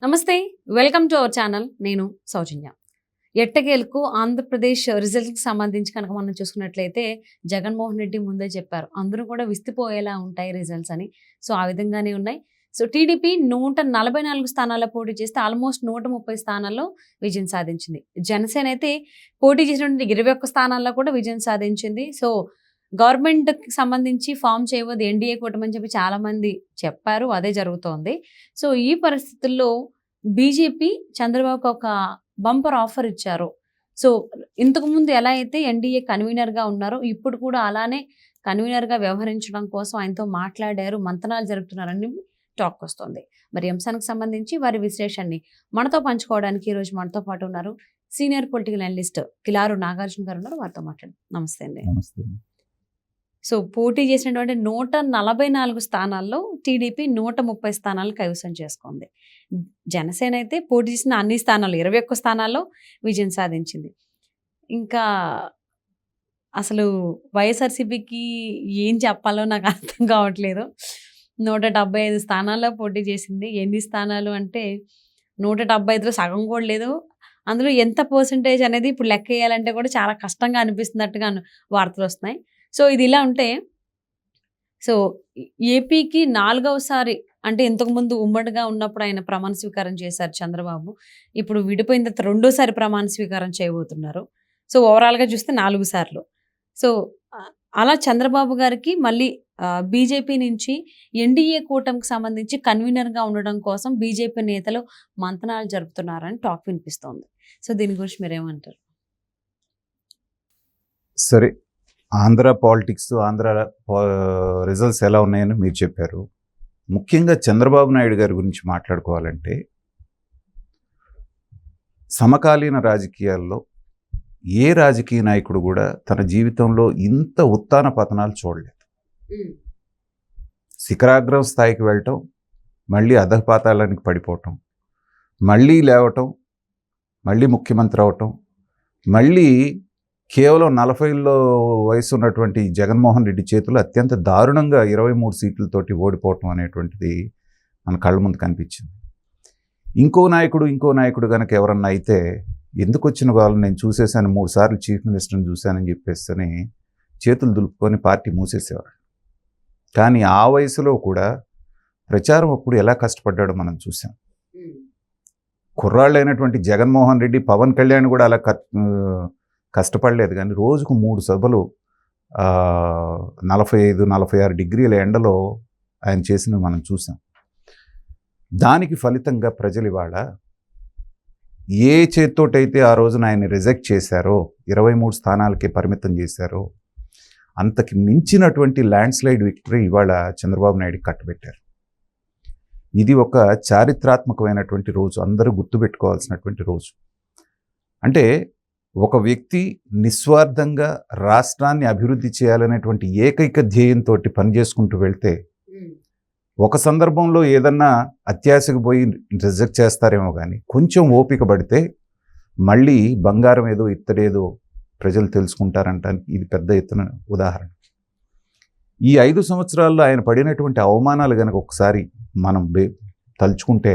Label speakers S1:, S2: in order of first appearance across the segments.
S1: నమస్తే. Welcome to our channel. నేను సౌజన్య. ఎట్టకేలకు ఆంధ్రప్రదేశ్ రిజల్ట్‌కి సంబంధించి కనుక మనం చూసుకున్నట్లయితే జగన్మోహన్ రెడ్డి ముందే చెప్పారు. అందరూ కూడా విస్తుపోయేలా ఉంటాయి రిజల్ట్స్ అని. సో, ఆ విధంగానే ఉన్నాయి. సో, టీడీపీ 144 స్థానాల్లో పోటీ చేస్తే ఆల్మోస్ట్ 130 స్థానాల్లో విజయం సాధించింది. జనసేన అయితే పోటీ చేసినటువంటి 21 స్థానాల్లో కూడా విజయం సాధించింది. సో, గవర్నమెంట్‌కి సంబంధించి ఫార్మ్ చేయబోదు ఎన్‌డీఏ కూటమి అని చెప్పి చాలామంది చెప్పారు. అదే జరుగుతోంది. సో, ఈ పరిస్థితుల్లో బీజేపీ చంద్రబాబుకి ఒక బంపర్ ఆఫర్ ఇచ్చారు. సో, ఇంతకుముందు ఎలా అయితే ఎన్‌డీఏ కన్వీనర్‌గా ఉన్నారో, ఇప్పుడు కూడా అలానే కన్వీనర్‌గా వ్యవహరించడం కోసం ఆయనతో మాట్లాడారు, మంతనాలు జరుపుతున్నారని టాక్ వస్తోంది. మరి ఈ అంశానికి సంబంధించి వారి విశ్లేషణని మనతో పంచుకోవడానికి ఈరోజు మనతో పాటు ఉన్నారు senior political analyst Kilaru Nagarjuna గారు ఉన్నారు. వారితో మాట్లాడండి. నమస్తే అండి.
S2: నమస్తే.
S1: సో, పోటీ చేసినటువంటి 144 స్థానాల్లో టీడీపీ 130 స్థానాలు కైవసం చేసుకుంది. జనసేన అయితే పోటీ చేసిన అన్ని స్థానాలు 21 స్థానాల్లో విజయం సాధించింది. ఇంకా అసలు వైఎస్ఆర్‌సీపీకి ఏం చెప్పాలో నాకు అర్థం కావట్లేదు. 175 స్థానాల్లో పోటీ చేసింది. ఎన్ని స్థానాలు అంటే 175లో సగం కూడా లేదు. అందులో ఎంత పర్సెంటేజ్ అనేది ఇప్పుడు లెక్కేయాలంటే కూడా చాలా కష్టంగా అనిపిస్తున్నట్టుగా వార్తలు వస్తున్నాయి. సో, ఇది ఇలా ఉంటే సో, ఏపీకి 4వసారి అంటే ఇంతకుముందు ఉమ్మడిగా ఉన్నప్పుడు ఆయన ప్రమాణ స్వీకారం చేశారు చంద్రబాబు. ఇప్పుడు విడిపోయిన తర్వాత రెండోసారి ప్రమాణ స్వీకారం చేయబోతున్నారు. సో, ఓవరాల్‌గా చూస్తే 4 సార్లు. సో, అలా చంద్రబాబు గారికి మళ్ళీ బీజేపీ నుంచి ఎన్‌డీఏ కూటమికి సంబంధించి కన్వీనర్‌గా ఉండడం కోసం బీజేపీ నేతలు మంతనాలు జరుపుతున్నారని టాక్ వినిపిస్తోంది. సో, దీని గురించి మీరేమంటారు?
S2: సరే, ఆంధ్ర పాలిటిక్స్, రిజల్ట్స్ ఎలా ఉన్నాయని మీరు చెప్పారు. ముఖ్యంగా చంద్రబాబు నాయుడు గారి గురించి మాట్లాడుకోవాలంటే, సమకాలీన రాజకీయాల్లో ఏ రాజకీయ నాయకుడు కూడా తన జీవితంలో ఇంత ఉత్థాన పతనాలు చూడలేదు. శిఖరాగ్రం స్థాయికి వెళ్ళటం, మళ్ళీ అధపాతాళానికి పడిపోవటం, మళ్ళీ లేవటం, మళ్ళీ ముఖ్యమంత్రి అవటం, మళ్ళీ కేవలం 40లో వయసు ఉన్నటువంటి జగన్మోహన్ రెడ్డి చేతులు అత్యంత దారుణంగా 23 సీట్లతోటి ఓడిపోవటం అనేటువంటిది మన కళ్ళ ముందు కనిపించింది. ఇంకో నాయకుడు కనుక ఎవరన్నా అయితే ఎందుకు వచ్చిన వాళ్ళని నేను చూసేసాను, 3 సార్లు చీఫ్ మినిస్టర్ని చూశానని చెప్పేసి చేతులు దులుపుకొని పార్టీ మూసేసేవాడు. కానీ ఆ వయసులో కూడా ప్రచారం అప్పుడు ఎలా కష్టపడ్డాడో మనం చూసాం. కుర్రాళ్ళైనటువంటి జగన్మోహన్ రెడ్డి, పవన్ కళ్యాణ్ కూడా అలా కష్టపడలేదు. కానీ రోజుకు 3 సభలు 45-46 డిగ్రీల ఎండలో ఆయన చేసినవి మనం చూసాం. దానికి ఫలితంగా ప్రజలు ఇవాళ ఏ చేత్తోటైతే ఆ రోజున ఆయన రిజెక్ట్ చేశారో, 23 స్థానాలకే పరిమితం చేశారో, అంతకి మించినటువంటి ల్యాండ్ స్లైడ్ విక్టరీ ఇవాళ చంద్రబాబు నాయుడు కట్టబెట్టారు. ఇది ఒక చారిత్రాత్మకమైనటువంటి రోజు, అందరూ గుర్తుపెట్టుకోవాల్సినటువంటి రోజు. అంటే ఒక వ్యక్తి నిస్వార్థంగా రాష్ట్రాన్ని అభివృద్ధి చేయాలనేటువంటి ఏకైక ధ్యేయంతో పనిచేసుకుంటూ వెళ్తే, ఒక సందర్భంలో ఏదన్నా అత్యాశకు పోయి రిజెక్ట్ చేస్తారేమో కానీ కొంచెం ఓపిక పడితే మళ్ళీ బంగారం ఏదో ఇత్తడేదో ప్రజలు తెలుసుకుంటారంటానికి ఇది పెద్ద ఎత్తున ఉదాహరణ. ఈ 5 సంవత్సరాల్లో ఆయన పడినటువంటి అవమానాలు కనుక ఒకసారి మనం తలుచుకుంటే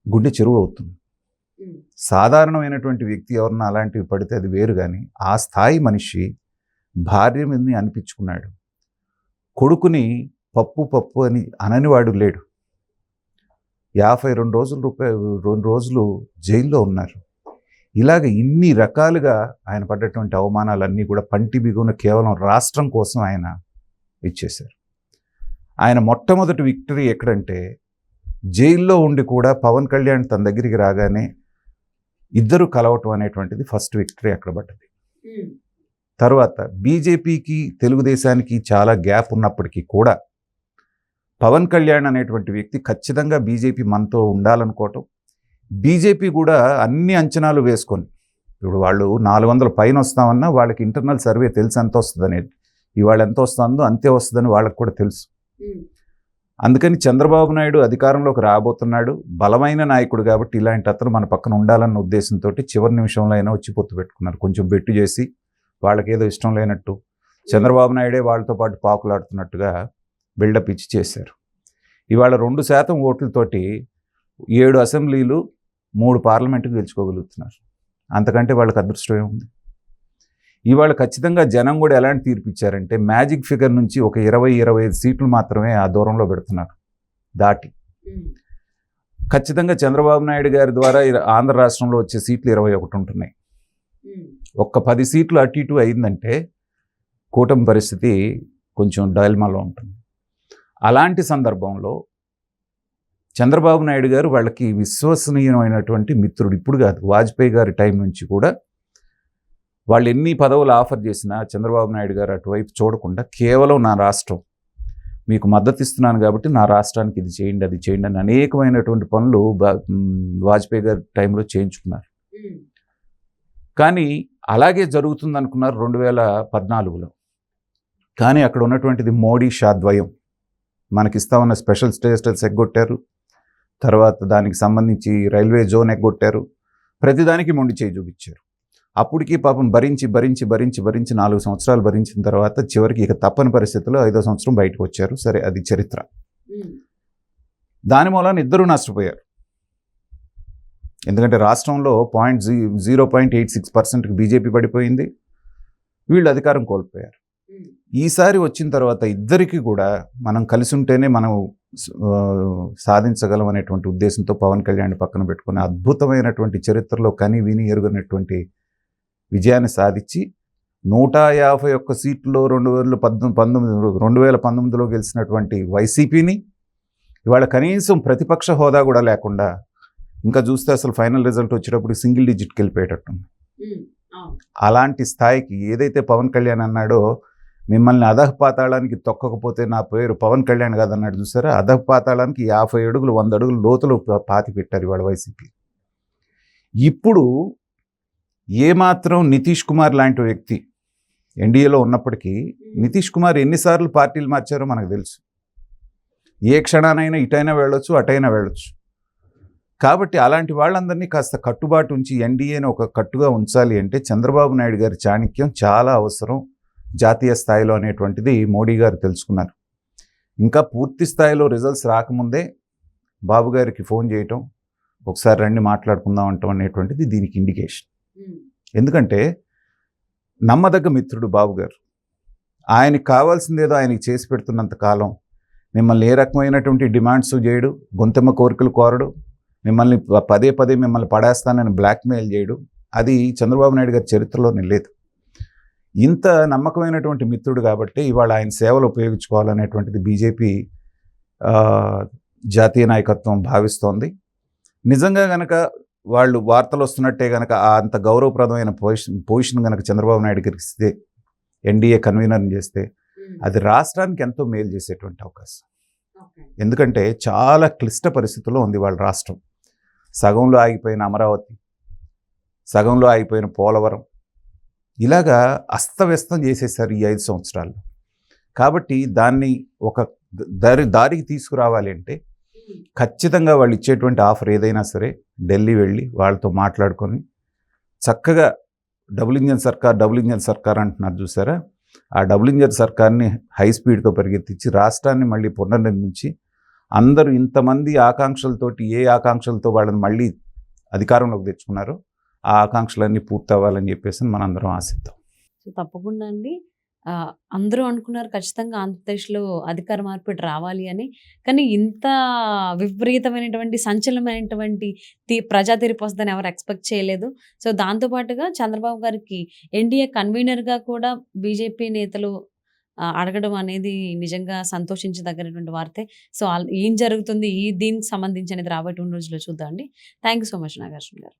S2: గుండె చెరువు అవుతుంది. సాధారణమైనటువంటి వ్యక్తి ఎవరన్నా అలాంటివి పడితే అది వేరు, కానీ ఆ స్థాయి మనిషి భార్య మీదని అనిపించుకున్నాడు. కొడుకుని పప్పు అని అననివాడు లేడు. 52 రోజులు జైల్లో ఉన్నారు. ఇలాగ ఇన్ని రకాలుగా ఆయన పడ్డటువంటి అవమానాలన్నీ కూడా పంటి బిగున కేవలం రాష్ట్రం కోసం ఆయన ఇచ్చేశారు. ఆయన మొట్టమొదటి విక్టరీ ఎక్కడంటే, జైల్లో ఉండి కూడా పవన్ కళ్యాణ్ తన దగ్గరికి రాగానే ఇద్దరు కలవటం అనేటువంటిది ఫస్ట్ విక్టరీ అక్కడ పడ్డది. తర్వాత బీజేపీకి తెలుగుదేశానికి చాలా గ్యాప్ ఉన్నప్పటికీ కూడా పవన్ కళ్యాణ్ అనేటువంటి వ్యక్తి ఖచ్చితంగా బీజేపీ మనతో ఉండాలనుకోవటం, బీజేపీ కూడా అన్ని అంచనాలు వేసుకొని, ఇప్పుడు వాళ్ళు 400 పైన వస్తామన్నా వాళ్ళకి ఇంటర్నల్ సర్వే తెలుసు ఎంత వస్తుంది అనేది, ఇవాళ ఎంత వస్తుందో అంతే వస్తుందని వాళ్ళకి కూడా తెలుసు. అందుకని చంద్రబాబు నాయుడు అధికారంలోకి రాబోతున్నాడు, బలమైన నాయకుడు కాబట్టి ఇలాంటి అతను మన పక్కన ఉండాలన్న ఉద్దేశంతో చివరి నిమిషంలో అయినా వచ్చి పొత్తు పెట్టుకున్నారు. కొంచెం బెట్టు చేసి వాళ్ళకేదో ఇష్టం లేనట్టు, చంద్రబాబు నాయుడే వాళ్ళతో పాటు పాకులాడుతున్నట్టుగా బిల్డప్ ఇచ్చి చేశారు. ఇవాళ 2% ఓట్లతోటి 7 అసెంబ్లీలు 3 పార్లమెంటుకు గెలుచుకోగలుగుతున్నారు. అంతకంటే వాళ్ళకి అదృష్టం ఏముంది? ఇవాళ ఖచ్చితంగా జనం కూడా ఎలాంటి తీర్పు ఇచ్చారంటే మ్యాజిక్ ఫిగర్ నుంచి ఒక 20-25 సీట్లు మాత్రమే ఆ దూరంలో పెడుతున్నారు దాటి. ఖచ్చితంగా చంద్రబాబు నాయుడు గారి ద్వారా ఆంధ్ర రాష్ట్రంలో వచ్చే సీట్లు 21 ఉంటున్నాయి. ఒక్క 10 సీట్లు అటు ఇటు అయిందంటే కూటమి పరిస్థితి కొంచెం డైల్మాలో ఉంటుంది. అలాంటి సందర్భంలో చంద్రబాబు నాయుడు గారు వాళ్ళకి విశ్వసనీయమైనటువంటి మిత్రుడు. ఇప్పుడు కాదు, వాజ్పేయి గారి టైం నుంచి కూడా వాళ్ళు ఎన్ని పదవులు ఆఫర్ చేసినా చంద్రబాబు నాయుడు గారు అటువైపు చూడకుండా కేవలం నా రాష్ట్రం మీకు మద్దతు ఇస్తున్నాను కాబట్టి నా రాష్ట్రానికి ఇది చేయండి అది చేయండి అని అనేకమైనటువంటి పనులు వాజ్పేయి గారి టైంలో చేయించుకున్నారు. కానీ అలాగే జరుగుతుంది అనుకున్నారు 2014లో. కానీ అక్కడ ఉన్నటువంటిది మోడీ షా ద్వయం మనకిస్తామన్న స్పెషల్ స్టేటస్ ఎగ్గొట్టారు. తర్వాత దానికి సంబంధించి రైల్వే జోన్ ఎగ్గొట్టారు. ప్రతిదానికి మొండి చేయి చూపించారు. అప్పటికి పాపం భరించి 4 సంవత్సరాలు భరించిన తర్వాత చివరికి ఇక తప్పని పరిస్థితుల్లో 5వ సంవత్సరం బయటకు వచ్చారు. సరే, అది చరిత్ర. దాని మూలాన ఇద్దరు నష్టపోయారు. ఎందుకంటే రాష్ట్రంలో 0.86%కి బీజేపీ పడిపోయింది, వీళ్ళు అధికారం కోల్పోయారు. ఈసారి వచ్చిన తర్వాత ఇద్దరికి కూడా మనం కలిసి ఉంటేనే మనం సాధించగలం అనేటువంటి ఉద్దేశంతో పవన్ కళ్యాణ్ పక్కన పెట్టుకుని అద్భుతమైనటువంటి చరిత్రలో కని విని ఎరుగనటువంటి విజయాన్ని సాధించి 151 సీట్లు 2019లో గెలిచినటువంటి వైసీపీని ఇవాళ కనీసం ప్రతిపక్ష హోదా కూడా లేకుండా, ఇంకా చూస్తే అసలు ఫైనల్ రిజల్ట్ వచ్చేటప్పుడు సింగిల్ డిజిట్కి వెళ్ళిపోయేటట్టుంది. అలాంటి స్థాయికి ఏదైతే పవన్ కళ్యాణ్ అన్నాడో, మిమ్మల్ని అధఃపాతాళానికి తొక్కకపోతే నా పేరు పవన్ కళ్యాణ్ కాదన్నాడు చూసారా, అధఃపాతాళానికి 50 అడుగులు 100 అడుగులు లోతులో పాతి పెట్టారు ఇవాళ వైసీపీ. ఇప్పుడు ఏమాత్రం నితీష్ కుమార్ లాంటి వ్యక్తి ఎన్డీఏలో ఉన్నప్పటికీ నితీష్ కుమార్ ఎన్నిసార్లు పార్టీలు మార్చారో మనకు తెలుసు. ఏ క్షణానైనా ఇటైనా వెళ్ళొచ్చు, అటైనా వెళ్ళొచ్చు. కాబట్టి అలాంటి వాళ్ళందరినీ కాస్త కట్టుబాటు ఉంచి ఎన్డీఏని ఒక కట్టుగా ఉంచాలి అంటే చంద్రబాబు నాయుడు గారి చాణక్యం చాలా అవసరం జాతీయ స్థాయిలో అనేటువంటిది మోడీ గారు తెలుసుకున్నారు. ఇంకా పూర్తి స్థాయిలో రిజల్ట్స్ రాకముందే బాబు గారికి ఫోన్ చేయటం, ఒకసారి రండి మాట్లాడుకుందాం అంటాం అనేటువంటిది దీనికి ఇండికేషన్. ఎందుకంటే నమ్మదగ్గ మిత్రుడు బాబు గారు. ఆయనకి కావాల్సిందేదో ఆయనకి చేసి పెడుతున్నంత కాలం మిమ్మల్ని ఏ రకమైనటువంటి డిమాండ్స్ చేయడు, గొంతెమ్మ కోరికలు కోరడు, మిమ్మల్ని పదే మిమ్మల్ని పడేస్తానని బ్లాక్మెయిల్ చేయడు. అది చంద్రబాబు నాయుడు గారి చరిత్రలోనే లేదు. ఇంత నమ్మకమైనటువంటి మిత్రుడు కాబట్టి ఇవాళ ఆయన సేవలు ఉపయోగించుకోవాలనేటువంటిది బీజేపీ జాతీయ నాయకత్వం భావిస్తోంది. నిజంగా గనక వాళ్ళు వార్తలు వస్తున్నట్టే గనక అంత గౌరవప్రదమైన పొజిషన్ గనక చంద్రబాబు నాయుడు గారికి ఇస్తే, ఎన్డీఏ కన్వీనర్ని చేస్తే, అది రాష్ట్రానికి ఎంతో మేలు చేసేటువంటి అవకాశం. ఎందుకంటే చాలా క్లిష్ట పరిస్థితుల్లో ఉంది వాళ్ళ రాష్ట్రం. సగంలో ఆగిపోయిన అమరావతి, సగంలో ఆగిపోయిన పోలవరం, ఇలాగా అస్తవ్యస్తం చేసేసారు ఈ 5 సంవత్సరాల్లో. కాబట్టి దాన్ని ఒక దారికి తీసుకురావాలి అంటే ఖచ్చితంగా వాళ్ళు ఇచ్చేటువంటి ఆఫర్ ఏదైనా సరే ఢిల్లీ వెళ్ళి వాళ్ళతో మాట్లాడుకొని చక్కగా డబుల్ ఇంజన్ సర్కార్ అంటున్నారు చూసారా, ఆ డబుల్ ఇంజన్ సర్కార్ని హై స్పీడ్తో పరిగెత్తించి రాష్ట్రాన్ని మళ్ళీ పునర్నిర్మించి అందరూ ఇంతమంది ఆకాంక్షలతోటి ఏ ఆకాంక్షలతో వాళ్ళని మళ్ళీ అధికారంలోకి తెచ్చుకున్నారో ఆ ఆకాంక్షలన్నీ పూర్తవ్వాలని చెప్పేసి మనందరం ఆశిద్దాం.
S1: సో తప్పకుండా అండి. అందరూ అనుకున్నారు ఖచ్చితంగా ఆంధ్రప్రదేశ్లో అధికార మార్పిడి రావాలి అని. కానీ ఇంత విపరీతమైనటువంటి సంచలనమైనటువంటి ప్రజా తీర్పు వస్తుందని ఎవరు ఎక్స్పెక్ట్ చేయలేదు. సో దాంతోపాటుగా చంద్రబాబు గారికి ఎన్డీఏ కన్వీనర్గా కూడా బీజేపీ నేతలు అడగడం అనేది నిజంగా సంతోషించదగినటువంటి వార్తే. సో ఏం జరుగుతుంది దీనికి సంబంధించి అనేది రాబోయే 2 రోజుల్లో చూద్దాం అండి. Thank you so much Nagarjuna గారు.